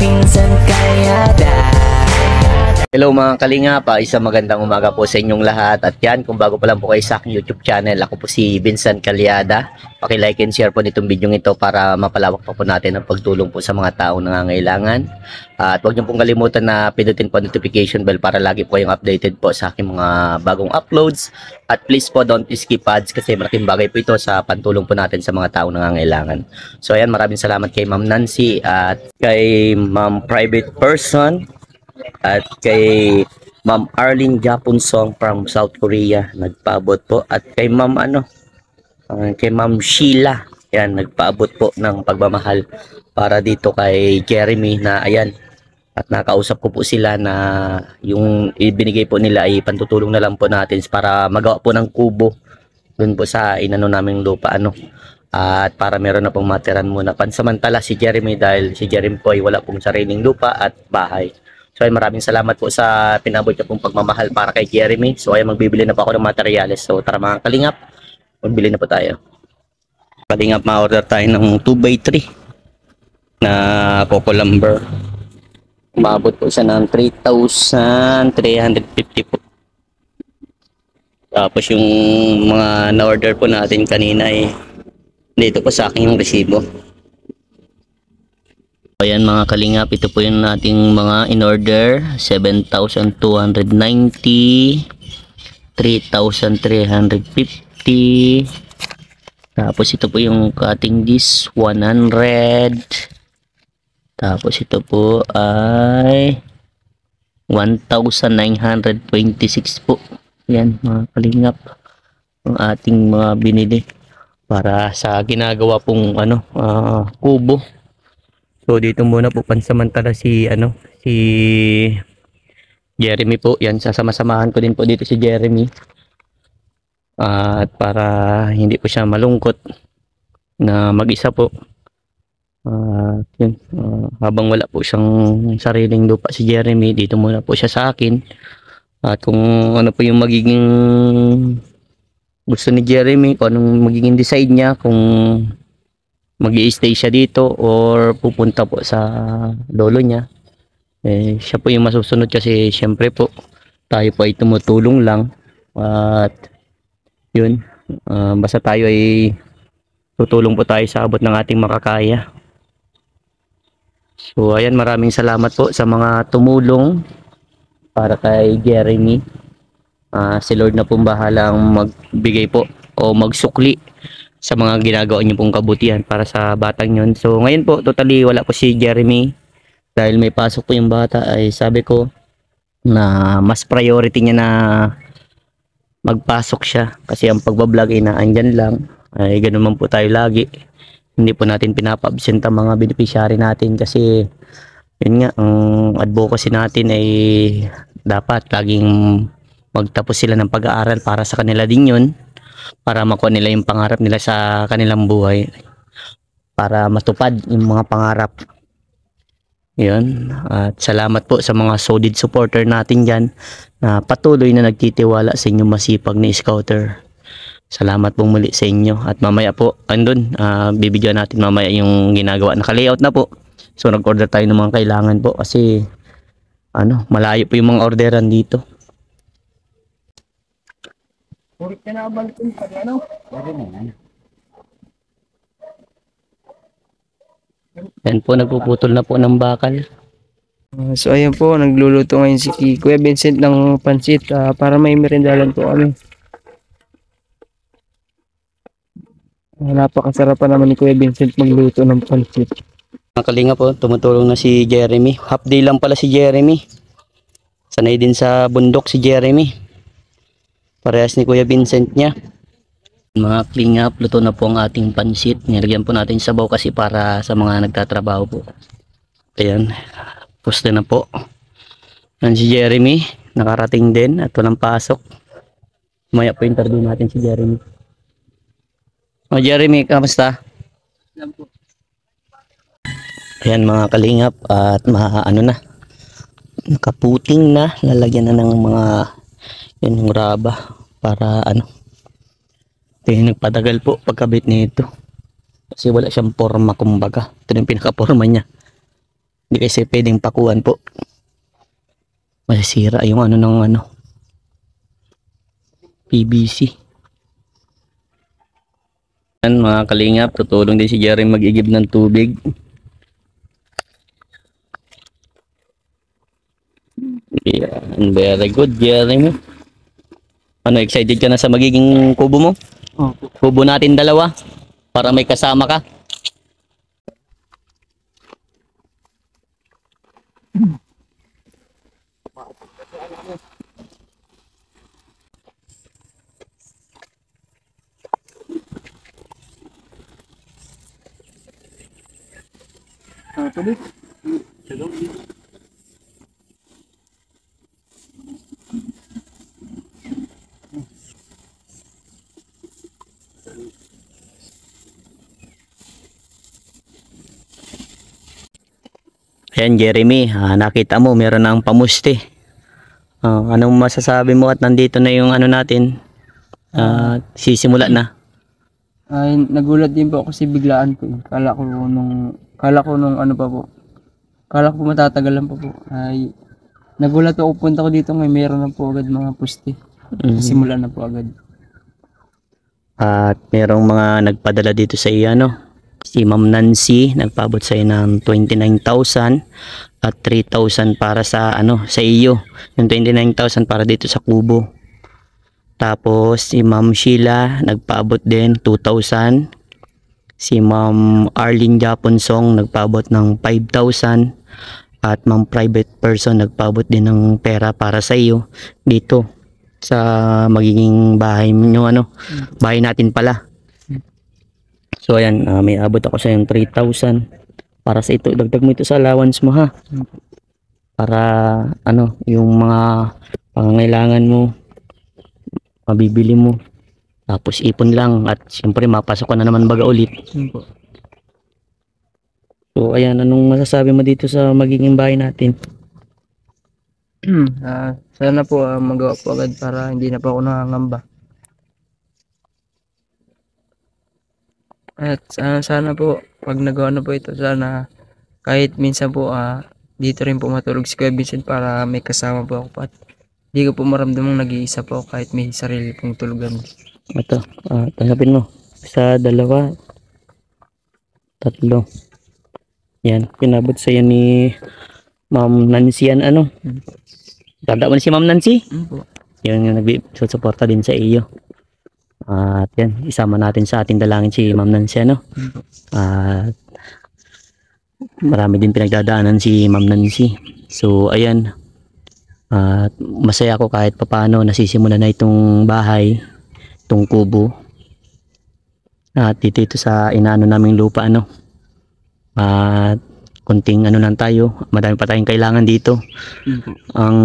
Pinsan Kalyada. Hello mga Kalingap, isang magandang umaga po sa inyong lahat. At yan, kung bago pa lang po kayo sa aking YouTube channel, ako po si Vincent Calyada. Paki-like and share po nitong video ito para mapalawak pa po natin ang pagtulong po sa mga taong nangangailangan. At huwag niyo pong kalimutan na pindutin po notification bell para lagi po kayong updated po sa aking mga bagong uploads. At please po don't skip ads kasi malaking bagay po ito sa pantulong po natin sa mga taong nangangailangan. So ayan, maraming salamat kay Ma'am Nancy at kay Ma'am Private Person at kay Ma'am Arlene Japonsong from South Korea, nagpaabot po. At kay Ma'am kay Ma'am Sheila, yan, nagpaabot po ng pagmamahal para dito kay Jeremy na ayan. At nakausap ko po sila na yung ibinigay po nila ay pantutulong na lang po natin para magawa po ng kubo dun po sa inano naming lupa at para meron na pong materan muna pansamantala si Jeremy, dahil si Jeremy po ay wala pong sariling lupa at bahay. So ay maraming salamat po sa pinabot niyo pong pagmamahal para kay Jeremy. So ay magbibili na po ako ng materyales. So tara mga Kalingap, magbili na po tayo. Kalingap, ma-order tayo ng 2x3 na coco lumber. Umabot po siya ng 3,350 po. Tapos yung mga na-order po natin kanina ay dito po sa akin yung resibo. Ayan mga Kalingap, ito po yung ating mga in-order. 7,290, 3,350. Tapos ito po yung cutting disc, 100. Tapos ito po ay 1,926 po. Ayan mga Kalingap, ang ating mga binili para sa ginagawa pong kubo. So dito muna po pansamantala si Jeremy po. Yan, sasama-samahan ko din po dito si Jeremy. At para hindi po siya malungkot na mag-isa po. Habang wala po siyang sariling lupa si Jeremy, dito muna po siya sa akin. At kung ano po yung magiging gusto ni Jeremy, kung anong magiging decide niya, kung mag-i-stay siya dito or pupunta po sa lolo niya, siya po yung masusunod kasi syempre po tayo po ay tumutulong lang. At yun, basta tayo ay tutulong po tayo sa abot ng ating makakaya. So ayan, maraming salamat po sa mga tumulong para kay Jeremy. Si Lord na pong bahalang magbigay po o magsukli sa mga ginagawa niyo pong kabutihan para sa batang yun. So ngayon po totally wala po si Jeremy dahil may pasok po yung bata. Ay sabi ko na mas priority niya na magpasok siya kasi ang pagbablog ay naandyan lang. Ay ganun man po tayo lagi, hindi po natin pinapa-absent ang mga beneficiary natin kasi yun nga, ang advocacy natin ay dapat laging magtapos sila ng pag-aaral para sa kanila din yun, para makuha nila yung pangarap nila sa kanilang buhay, para matupad yung mga pangarap. Yun. At salamat po sa mga solid supporter natin dyan na patuloy na nagtitiwala sa inyong masipag na scouter. Salamat pong muli sa inyo. At mamaya po andun, bibidyoan natin mamaya yung ginagawa. Naka-layout na po. So nag-order tayo ng mga kailangan po kasi malayo po yung mga orderan dito. Ulit ka na balikin pag Yan po, nagpuputol na po ng bakal. So ayan po, nagluluto ngayon si Kuya Vincent ng pansit para may merindalan po kami. Napakasarapan naman ni Kuya Vincent magluto ng pansit. Mga Kalinga po, tumutulong na si Jeremy. Half day lang pala si Jeremy. Sanay din sa bundok si Jeremy. Parehas ni Kuya Vincent niya. Mga Kalingap, luto na po ang ating pansit. Nilagyan po natin sabaw kasi para sa mga nagtatrabaho po. Ayan, puste na po. Yan si Jeremy, nakarating din at walang pasok. Maya po interview natin si Jeremy. O Jeremy, kamusta? Ayan mga Kalingap, at nakaputing na, lalagyan na ng mga yung raba para ito yung nagpatagal po pagkabit nito kasi wala siyang forma, kumbaga ito yung pinaka forma niya. Hindi kasi pwedeng pakuan po. Masisira yung ano ng ano. PVC. Yan mga kalingap, tutulong din si Jerry mag-igib ng tubig. Yan, very good Jerry mo. Ano, excited ka na sa magiging kubo mo? Opo. Kubo natin dalawa para may kasama ka. Tuloy. Ayan Jeremy, nakita mo meron na ang pamusti. Anong masasabi mo at nandito na yung ano natin? Sisimula na. Ay, nagulat din po ako kasi biglaan po. Kala ko nung ano pa po. Kala ko matatagalan pa po. Ay, nagulat ako, punta ko dito ngayon, meron na po agad mga puste. Simula na po agad. At merong mga nagpadala dito sa iyo, ano? Si Ma'am Nancy, nagpaabot sa iyo ng 29,000 at 3,000 para sa ano, sa iyo. Yung 29,000 para dito sa kubo. Tapos si Ma'am Sheila, nagpaabot din 2,000. Si Ma'am Arlene Japonsong, nagpaabot ng 5,000. At Ma'am Private Person, nagpaabot din ng pera para sa iyo dito sa magiging bahay nyo, ano, bahay natin pala. So ayan, may abot ako sa yung 3,000 para sa ito. Dagdag mo ito sa allowance mo, ha, para ano, yung mga pangangailangan mo mabibili mo, tapos ipon lang at siyempre mapasok ka na naman baga ulit. So ayan, anong masasabi mo dito sa magiging bahay natin? Sana po magawa po agad para hindi na po ako nangangamba. At sana po pag nagawa na po ito, sana kahit minsan po dito rin po matulog si Kuya Vincent para may kasama po ako at hindi ko po maramdamang nag-iisa po kahit may sarili pong tulugan. Ito, tanggapin mo. Isa, dalawa, tatlo. Yan, pinabot sa ni Ma'am Nancy yan, ano? Tanda mo na si Ma'am Nancy? Yan yung nagsusuporta din sa iyo. At yan, isama natin sa ating dalangin si Ma'am Nancy, ano? At marami din pinagdadaanan si Ma'am Nancy. So ayan, at masaya ako kahit papano nasisimula na itong bahay, itong kubo. At dito sa inaano naming lupa, ano? At kunting ano lang tayo, madami pa tayong kailangan dito. Ang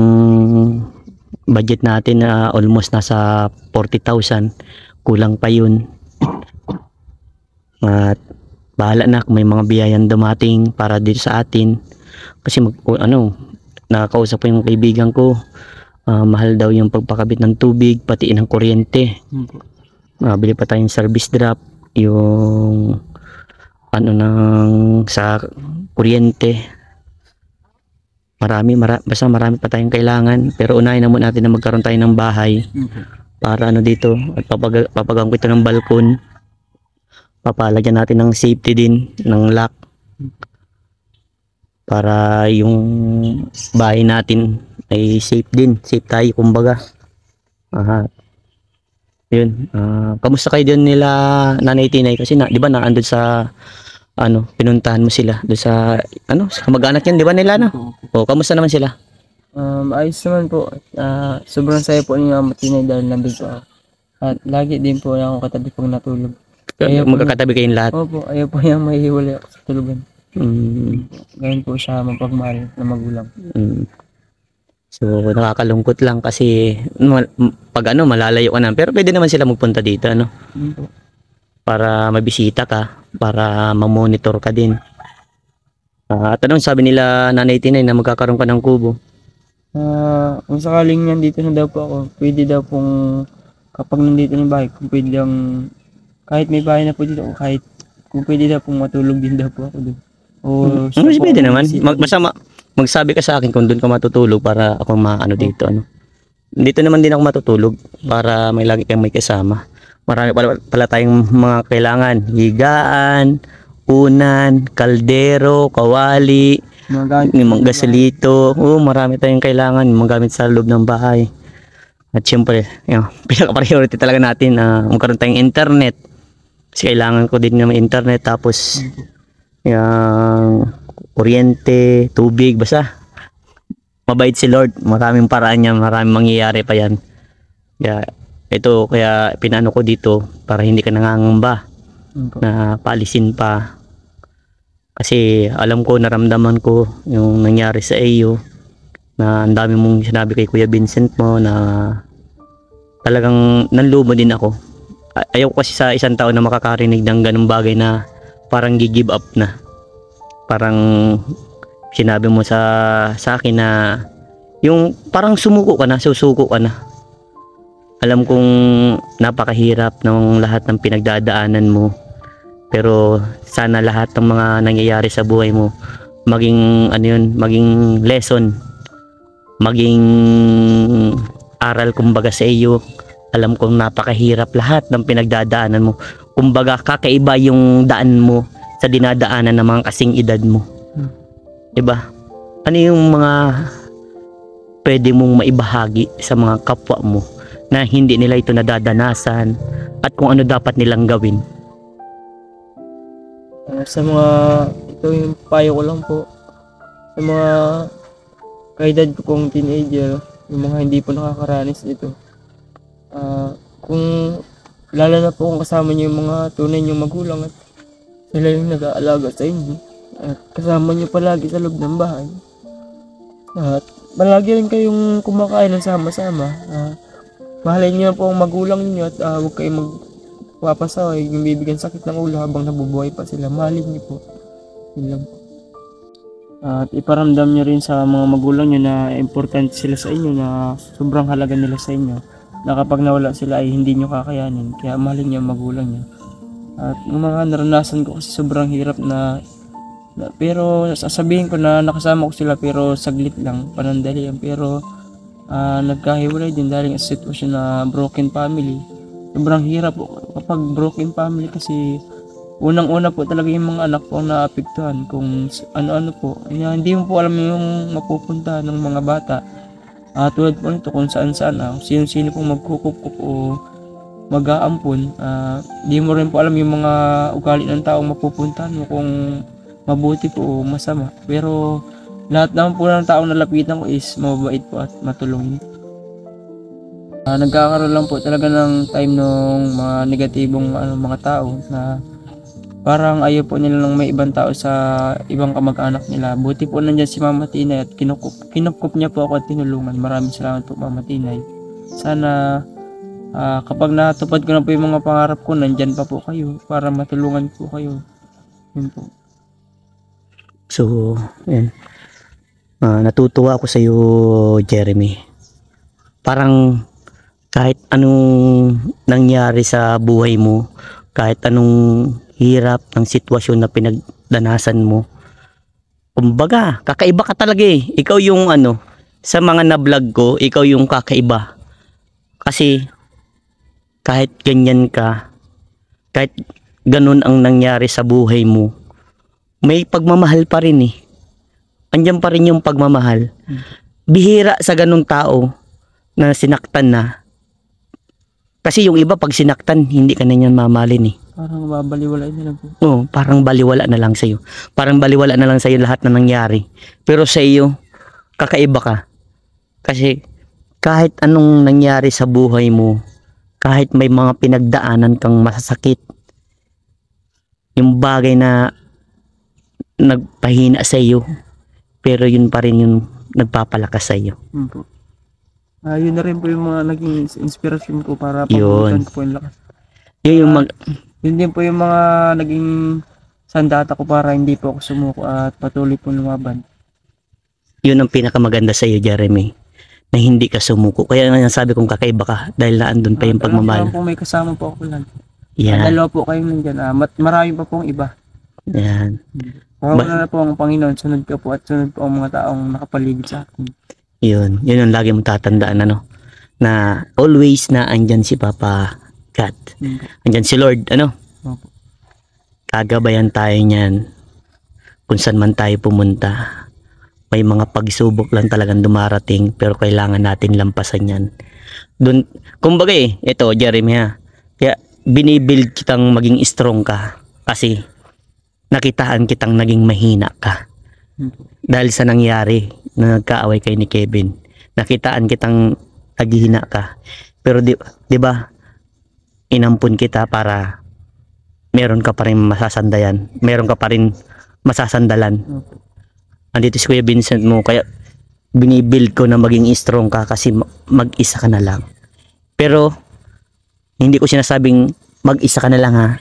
budget natin na almost nasa 40,000, kulang pa yun. At bahala na kung may mga biyayang dumating para dito sa atin, kasi nakakausap ko yung kaibigan ko, mahal daw yung pagpakabit ng tubig pati ng kuryente. Bili pa tayong service drop, yung ano sa kuryente. Basta marami pa tayong kailangan, pero unahin na muna natin na magkaroon tayo ng bahay para ano dito, at papagang ko ito ng balkon, papalagyan natin ng safety din ng lock para yung bahay natin ay safe din, safe tayo kumbaga. Yun, kamusta kayo din nila Nanay Tinay, kasi di ba naandun sa ano, pinuntahan mo sila doon sa ano, sa kamag-anak yan, di ba nila, no? O kamusta naman sila? Ayos naman po. Sobrang saya po ni Mama Tinay dahil nandun po ako. At lagi din po ako katabi pag natulog. Magkakatabi kayong lahat? Opo, ayaw po niya mahihiwalay ako sa tulugan. Ganyan po siya mapagmahal na magulang. So nakakalungkot lang kasi pag ano, malalayo ka na, pero pwede naman sila magpunta dito, ano? Para mabisita ka, para mamonitor ka din. At anong sabi nila Nanay Tinay na magkakaroon ka ng kubo? Kung sakaling nandito na daw po ako, pwede daw pong kapag nandito na yung bahay, kung pwede lang, kahit may bahay na po dito, kahit kung pwede daw pong matulog din daw po ako doon. O siya po Pwede ang naman. bisita dito? Magsabi ka sa akin kung doon ka matutulog para ako maano dito, ano. Dito naman din ako matutulog para may lagi kang may kasama. Marami pala tayong mga kailangan. Higaan, unan, kaldero, kawali, Mga gamit yung mga gasolito. Marami tayong kailangan, mga gamit sa loob ng bahay. At syempre, yung pinaka-priority talaga natin na magkaroon tayong internet. Kasi kailangan ko din ng internet, tapos yung kuryente, tubig, basta mabait si Lord. Maraming paraan niya, maraming mangyayari pa yan. Kaya pinano ko dito para hindi ka nangangamba na paalisin pa. Kasi alam ko, naramdaman ko yung nangyari sa iyo, na ang dami mong sinabi kay Kuya Vincent mo na talagang nanlumo din ako. Ayaw ko kasi sa isang tao na makakarinig ng ganung bagay na parang gi-give up na. Parang sinabi mo sa akin na yung parang sumuko ka na, susuko ka na. Alam kong napakahirap ng lahat ng pinagdadaanan mo, pero sana lahat ng mga nangyayari sa buhay mo maging maging lesson, maging aral kumbaga sa iyo. Alam kong napakahirap lahat ng pinagdadaanan mo. Kumbaga kakaiba yung daan mo sa dinadaanan ng mga kasing edad mo. Diba? Ano yung mga pwede mong maibahagi sa mga kapwa mo na hindi nila ito nadadanasan, at kung ano dapat nilang gawin? Sa mga, ito yung payo ko lang po, sa mga kaedad ko pong teenager, yung mga hindi po nakakaranas dito, kung lalo na po kung kasama niyo yung mga tunay niyong magulang at sila yung nag-aalaga sa inyo, at kasama niyo palagi sa loob ng bahay, at palagi rin kayong kumakain ng sama-sama, mahalin niyo po ang magulang niyo at huwag kayong magpapasaway, yung bibigyan sakit ng ulo habang nabubuhay pa sila. Mahalin niyo po. Yun lang po. At iparamdam niyo rin sa mga magulang niyo na importante sila sa inyo, na sobrang halaga nila sa inyo, na kapag nawala sila ay hindi niyo kakayanin. Kaya mahalin niyo ang magulang niyo. At yung mga naranasan ko kasi sobrang hirap na pero sasabihin ko na nakasama ko sila pero saglit lang, panandalian, pero nagkahiwalay din dahil sa sitwasyon na broken family. Sobrang hirap po kapag broken family, kasi unang-una po talaga yung mga anak po ang naapektuhan kung ano-ano po. Hindi mo po alam yung mapupunta ng mga bata. Tulad po nito kung saan-saan, sino-sino pong magkukup o mag-aampon. Di mo rin po alam yung mga ugali ng taong mapupuntahan mo, kung mabuti po o masama. Pero lahat naman po ng taong nalapitan ko is mababait po at matulungin. Nagkakaroon lang po talaga ng time ng mga negatibong mga tao na parang ayaw po nila ng may ibang tao sa ibang kamag-anak nila. Buti po nandiyan si Mama Tinay at kinukup niya po ako at tinulungan. Maraming salamat po, Mama Tinay. Sana kapag natupad ko na po yung mga pangarap ko, nandyan pa po kayo para matulungan po kayo. Yun po. So, yan. Natutuwa ako sa iyo, Jeremy. Parang kahit anong nangyari sa buhay mo, kahit anong hirap ng sitwasyon na pinagdanasan mo, kumbaga, kakaiba ka talaga eh. Ikaw yung sa mga na-vlog ko, ikaw yung kakaiba. Kasi kahit ganyan ka, kahit ganun ang nangyari sa buhay mo, may pagmamahal pa rin eh. Andyan pa rin yung pagmamahal. Bihira sa ganung tao na sinaktan na. Kasi yung iba pag sinaktan, hindi ka na niyan mamahalin eh. Parang babaliwala na lang po. Oo, parang baliwala na lang sa'yo. Parang baliwala na lang sa'yo lahat na nangyari. Pero sa iyo, kakaiba ka. Kasi kahit anong nangyari sa buhay mo, kahit may mga pinagdaanan kang masasakit, yung bagay na nagpahina sa iyo, pero yun pa rin yung nagpapalakas sa iyo. Yun na rin po yung mga naging inspirasyon ko para Yun. pamunutan ko po yung lakas. Yun Yun din po yung mga naging sandata ko para hindi po ako sumuko at patuloy po lumaban. yun ang pinakamaganda sa iyo, Jeremy, na hindi ka sumuko. Kaya nga sabi kong kakaiba ka dahil naandun pa yung pagmamahal. Po may kasama po ako lang. Yan. Dalawa po kayong nandyan. Marami pa pong iba. Yan. Wala na po ang Panginoon, sunod ka po at sunod po ang mga taong nakapaligid sa akin. Yun ang lagi mong tatandaan, ano, na always na andyan si Papa God. Andyan si Lord, ano. Opo. Kagabayan tayo niyan kung saan man tayo pumunta. May mga pagsubok lang talagang dumarating, pero kailangan natin lampasan yan. Doon, kumbaga ito Jeremy ha, kaya binibuild kitang maging strong ka kasi nakitaan kitang naging mahina ka dahil sa nangyari na nagkaaway kay ni Kevin. Nakitaan kitang naghihina ka, pero di ba inampun kita para meron ka pa rin masasandayan, meron ka pa rin masasandalan. Andito si Kuya Vincent mo, kaya binibuild ko na maging strong ka kasi mag-isa ka na lang. Pero hindi ko sinasabing mag-isa ka na lang ha.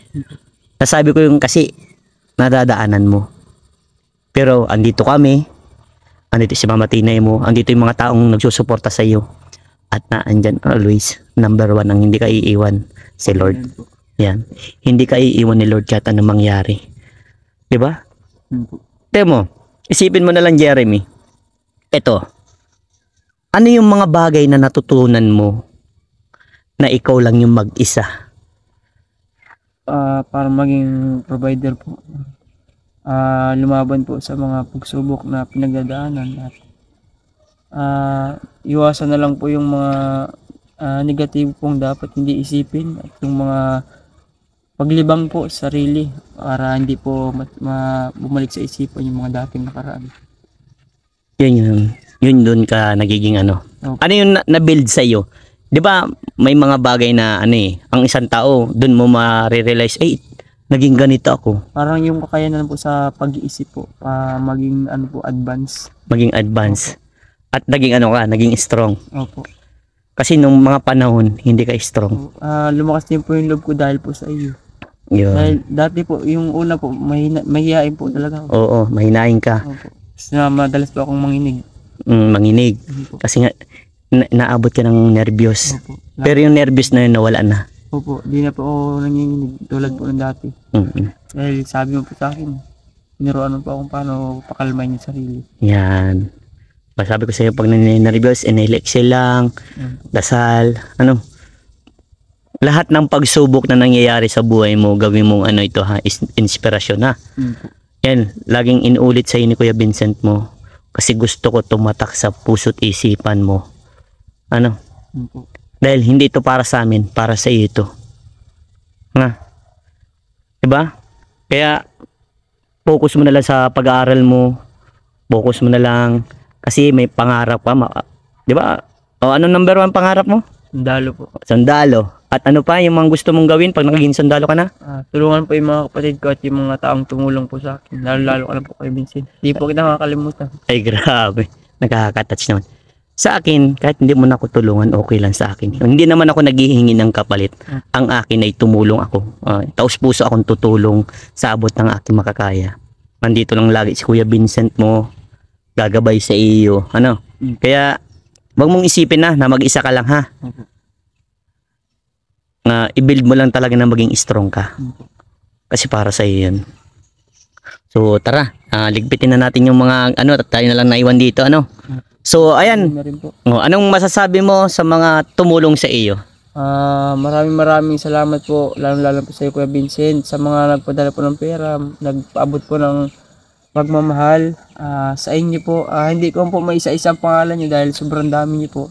Nasabi ko yung kasi nadadaanan mo. Pero andito kami, andito si Mama Tinay mo, andito yung mga taong nagsusuporta sa iyo. At naandyan always, number 1 ang hindi ka iiwan, si Lord. Yan. Hindi ka iiwan ni Lord kahit anong mangyari. Diba? Temo, isipin mo na lang Jeremy. Ito, ano yung mga bagay na natutunan mo na ikaw lang yung mag-isa? Para maging provider po. Lumaban po sa mga pagsubok na pinagdadaanan at iwasan na lang po yung mga negatibo pong dapat hindi isipin at yung mga paglibang po sa sarili para hindi po bumalik sa isipan yung mga dating nakaraan. Yun doon ka nagiging ano. Okay. Ano yung na-build sa iyo? 'Di ba may mga bagay na ang isang tao doon mo ma-realize, naging ganito ako. Parang yung kakayanan po sa pag-iisip po, maging advance. Maging advance. Opo. At naging naging strong. Opo. Kasi nung mga panahon, hindi ka strong. Lumakas din po yung loob ko dahil po sa iyo. Yun. Dahil dati po, yung una po, mahihain po talaga ako. Oo, mahinain ka. Opo. Madalas po akong manginig. Manginig. Opo. Kasi nga, naabot ka ng nervyos. Opo. Pero yung nervyos na yun, nawala na. Opo, di na po ako nanginginig tulad po ng dati. Dahil sabi mo po sa akin, tinuruan mo po akong paano pakalmahin yung sarili. Yan. Sabi ko sa iyo, pag nervyos, inelexel lang, dasal, lahat ng pagsubok na nangyayari sa buhay mo, gawin mong ito ha, inspirasyon ha. Yan, laging inulit sa ni Kuya Vincent mo, kasi gusto ko tumatak sa puso't isipan mo. Dahil hindi ito para sa amin, para sa iyo ito. Diba? Kaya, focus mo na lang sa pag-aaral mo, focus mo na lang, kasi may pangarap ka, diba? Ano number 1 pangarap mo? Sundalo po. Sundalo. At ano pa yung mga gusto mong gawin pag naging sundalo ka na? Tulungan po yung mga kapatid ko at yung mga taong tumulong po sa akin. Lalo ka lang po kay Vincent. Hindi po kita makakalimutan. Ay grabe, nakaka-touch naman. Sa akin, kahit hindi mo na ako tulungan, okay lang sa akin. Hindi naman ako naghihingi ng kapalit. Ang akin ay tumulong ako. Taos puso akong tutulong sa abot ng aking makakaya. Nandito lang lagi si Kuya Vincent mo, gagabay sa iyo. Kaya, wag mong isipin na mag-isa ka lang ha. I-build mo lang talaga na maging strong ka. Kasi para sa iyo yun. So tara, ligpitin na natin yung mga tayo na lang naiwan dito So ayan, anong masasabi mo sa mga tumulong sa iyo? Maraming salamat po, lalo po sa iyo Kuya Vincent, sa mga nagpadala po ng pera, nagpaabot po ng pagmamahal sa inyo po. Hindi ko po maisa-isang pangalan niyo dahil sobrang dami niyo po.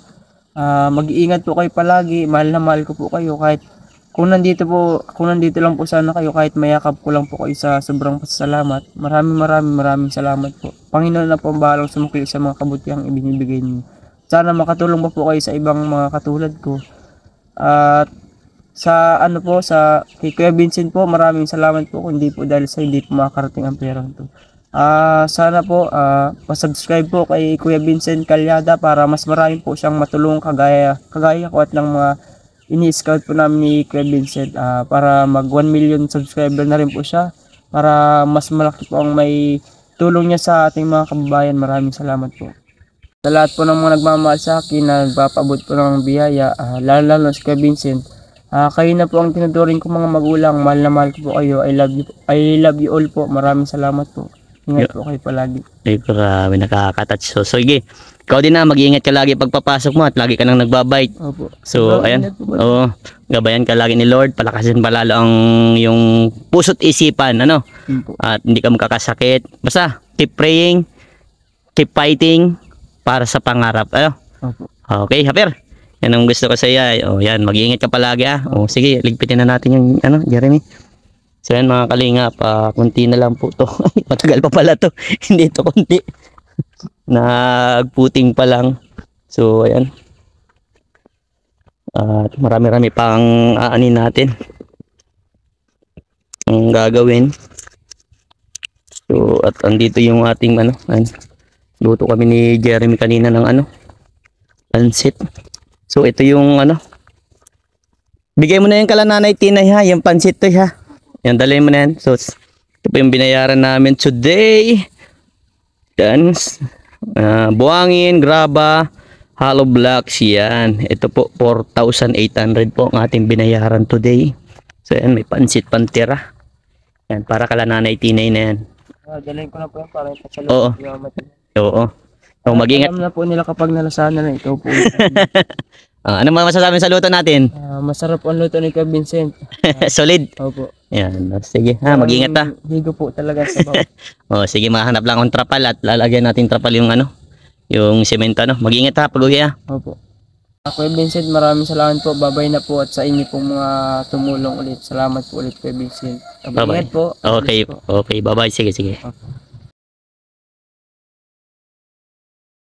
Mag-iingat po kayo palagi, mahal na mahal ko po kayo kahit kung nandito lang po sana kayo, kahit mayakap ko lang po kayo sa sobrang pasasalamat. Maraming salamat po. Panginoon na po ang bahalang sumukli sa mga kabutihang ibinibigay niyo. Sana makatulong pa po kayo sa ibang mga katulad ko. At sa kay Kuya Vincent po, maraming salamat po, kundi po dahil sa hindi po makakarating ang pera nito. Sana po pa-subscribe po kay Kuya Vincent Calyada para mas marami po siyang matulong kagaya ko at ng mga ini-scout po namin ni Kuya Vincent para mag 1 million subscriber na rin po siya para mas malaki po ang may tulong niya sa ating mga kababayan. Maraming salamat po sa lahat po ng mga nagmamahal sa akin na nagpapaabot po ng biyaya, lalo si Kuya Vincent. Kayo na po ang tinuturing ko mga magulang. Mahal na mahal ko po kayo. I love you all po. Maraming salamat po. Ingat po kayo palagi. Ay, grabe, nakaka-touch. So, sige. Ikaw din na, mag-iingat ka lagi pagpapasok mo at lagi ka nang nagbabike. Opo. So, Sobrang ayan. ingat po ba? Oo. Gabayan ka lagi ni Lord. Palakasin pa lalo ang yung puso't isipan, ano? Yun po. At hindi ka magkakasakit. Basta, keep praying, keep fighting para sa pangarap. Ano? Opo. Okay, Haper. Yan ang gusto ko sa iyo. O, yan, mag-iingat ka palagi, ah. O, sige, ligpitin na natin yung, ano, Jeremy. So, yan, mga kalingap, kunti na lang po to. Matagal pa pala to. Hindi to kunti. Nagputing pa lang. So, ayan. At marami-rami pang aanin natin. Ang gagawin. So, at andito yung ating, ano, ayan. Luto kami ni Jeremy kanina ng, ano, pansit. So, ito yung, ano, bigay mo na yung kala Nanay Tinay, ha. Yung pansit to, ha. Yan, dalhin mo na yan. So, ito po yung binayaran namin today. Yan. Buhangin, graba, hollow blocks. Yan. Ito po, 4,800 po ang ating binayaran today. So, yan, may pansit pantira. Yan, para kala Nanay Tinay na yan. Dalhin ko na po yan para Oo. Oo. So, mag-ingat. Alam na po nila kapag nalasahan na ito po. Ano mga masasabi sa luto natin? Masarap ang luto ni Kuya Vincent. Solid. Opo. Yan. Sige, ha, mag-ingat ha. Higo po talaga sa bawah. Oh, sige, mahanap lang akong trapal at lalagyan natin trapal yung ano, yung semento, ano. Mag-ingat ha, pag-uwi ha. Opo. Kuya Vincent, maraming salamat po. Babay na po at sa inyo pong mga tumulong ulit. Salamat po ulit Kuya Vincent. Bye-bye. Ingat po. Okay, Bless po. okay, bye-bye. Sige, sige. Opo.